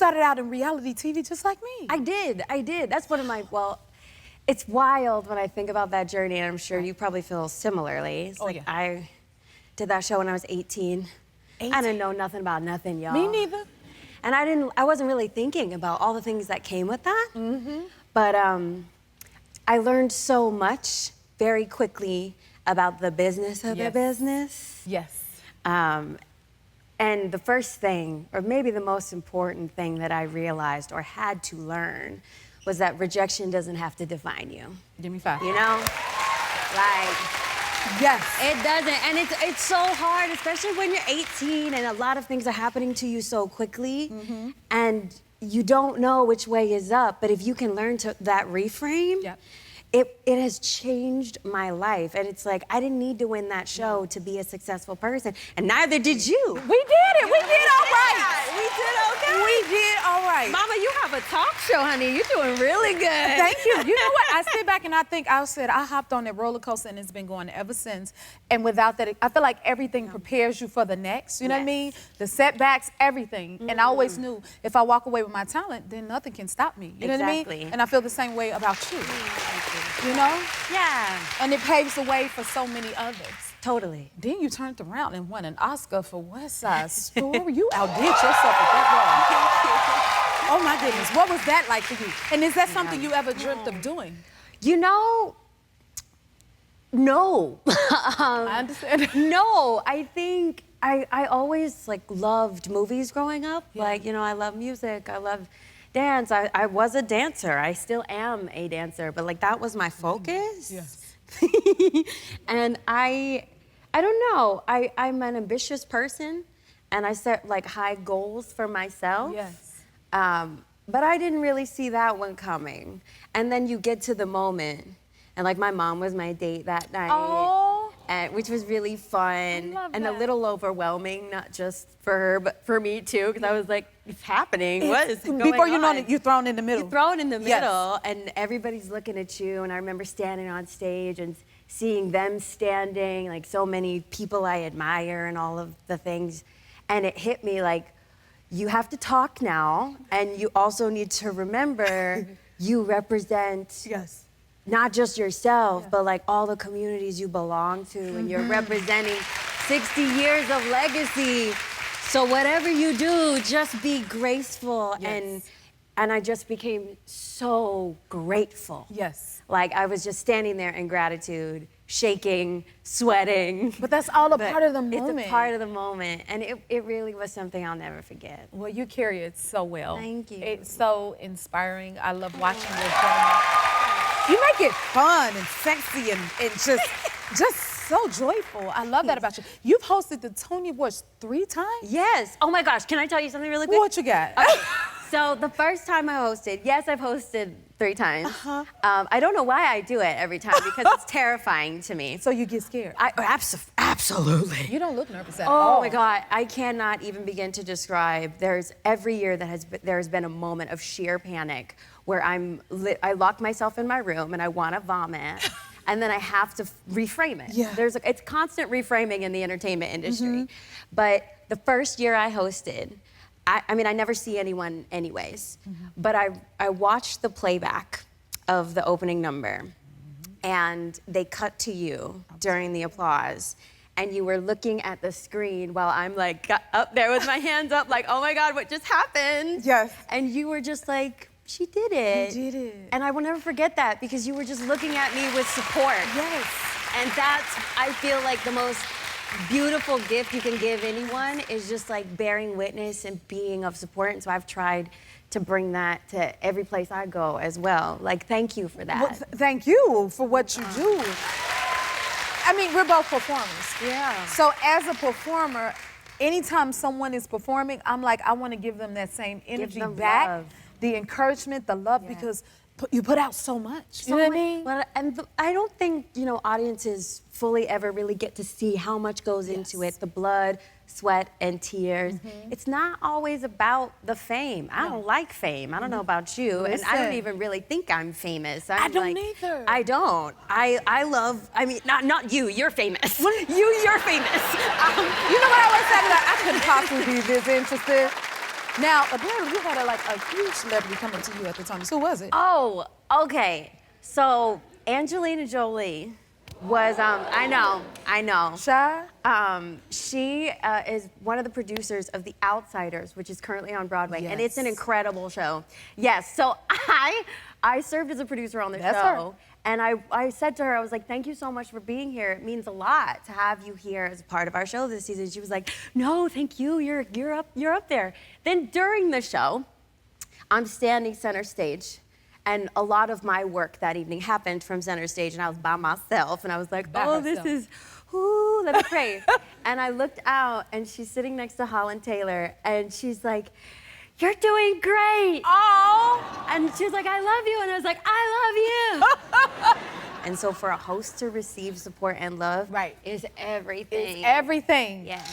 started out in reality TV just like me. I did. That's one of my, well, it's wild when I think about that journey, and I'm sure you probably feel similarly. It's like I did that show when I was 18. I didn't know nothing about nothing, y'all. Me neither. And I wasn't really thinking about all the things that came with that. But I learned so much very quickly about the business of the business. Yes. And the first thing, or maybe the most important thing that I realized or had to learn was that rejection doesn't have to define you. Give me 5. You know? Like, yes. It doesn't, and it's so hard, especially when you're 18 and a lot of things are happening to you so quickly, and you don't know which way is up, but if you can learn that reframe, it has changed my life. And it's like, I didn't need to win that show to be a successful person, and neither did you. We did it, we did all right. We did okay. We did all right. Mama, you have a talk show, honey. You're doing really good. Thank you. You know what? I sit back and I think, I hopped on that roller coaster and it's been going ever since. And without that, I feel like everything prepares you for the next. You know what I mean? The setbacks, everything. And I always knew if I walk away with my talent, then nothing can stop me. You know what I mean? And I feel the same way about you. You know? Yeah. And it paves the way for so many others. Totally. Then you turned around and won an Oscar for West Side Story. You outdid yourself at that role. Oh my goodness, what was that like for you? And is that something you ever dreamt of doing? You know, no. I understand. No, I think I always like loved movies growing up. Like, you know, I love music, I love dance. I was a dancer, I still am a dancer, but like that was my focus. Yes. And I don't know, I'm an ambitious person and I set like high goals for myself. Yes. But I didn't really see that one coming. And then you get to the moment, and like my mom was my date that night. Oh. Which was really fun. I love and that. A little overwhelming, not just for her, but for me too, because I was like, it's happening, what is going on? Before you know it, you're thrown in the middle. You're thrown in the middle, and everybody's looking at you, and I remember standing on stage and seeing them standing, like so many people I admire and all of the things, and it hit me like, you have to talk now, and you also need to remember you represent not just yourself, but like all the communities you belong to, and you're representing 60 years of legacy. So whatever you do, just be graceful. And I just became so grateful. Yes. Like I was just standing there in gratitude, shaking, sweating. But that's all a part of the moment. It's a part of the moment, and it really was something I'll never forget. Well, you carry it so well. Thank you. It's so inspiring. I love watching your journey. You make it fun and sexy and just so joyful. I love that about you. You've hosted the Tony Awards 3 times? Yes. Oh my gosh, can I tell you something really quick? What you got? Okay. So the first time I hosted, yes, I've hosted 3 times. I don't know why I do it every time because it's terrifying to me. So you get scared? Absolutely. You don't look nervous at all. Oh my God, I cannot even begin to describe. Every year there has been a moment of sheer panic where I lock myself in my room and I want to vomit. And then I have to reframe it. Yeah. It's constant reframing in the entertainment industry. But the first year I hosted, I mean, I never see anyone anyways, but I watched the playback of the opening number, and they cut to you during the applause, and you were looking at the screen while I'm like up there with my hands up like, oh my God, what just happened? Yes. And you were just like, she did it. You did it. And I will never forget that because you were just looking at me with support. Yes. And that's, I feel like the most beautiful gift you can give anyone is just like bearing witness and being of support. And so I've tried to bring that to every place I go as well. Like, thank you for that. Well, thank you for what you do. I mean, we're both performers. Yeah. So as a performer, anytime someone is performing, I'm like, I want to give them that same energy back. Love. The encouragement, the love, because you put out so much. You know what I mean? Well, and I don't think, audiences fully ever really get to see how much goes into it. The blood, sweat, and tears. It's not always about the fame. I don't like fame. I don't know about you. Listen. And I don't even really think I'm famous. I don't either. I don't. I love, not you, you're famous. You're famous. You know what I always say? I couldn't possibly be this interested. Now, apparently you had a huge celebrity coming to you at the time. Who was it? Oh, okay. So Angelina Jolie was, I know. Shy? She is one of the producers of The Outsiders, which is currently on Broadway, and it's an Yes. incredible show. Yes, so I served as a producer on the That's show. her. And I said to her, I was like, thank you so much for being here. It means a lot to have you here as part of our show this season. She was like, no, thank you. You're up there. Then during the show, I'm standing center stage. And a lot of my work that evening happened from center stage, and I was by myself, and I was like, By this herself. is, let me pray. And I looked out, and she's sitting next to Holland Taylor, and she's like, you're doing great. Oh! And she was like, I love you. And I was like, I love you. And so for a host to receive support and love Right. is everything. It's everything. Yeah.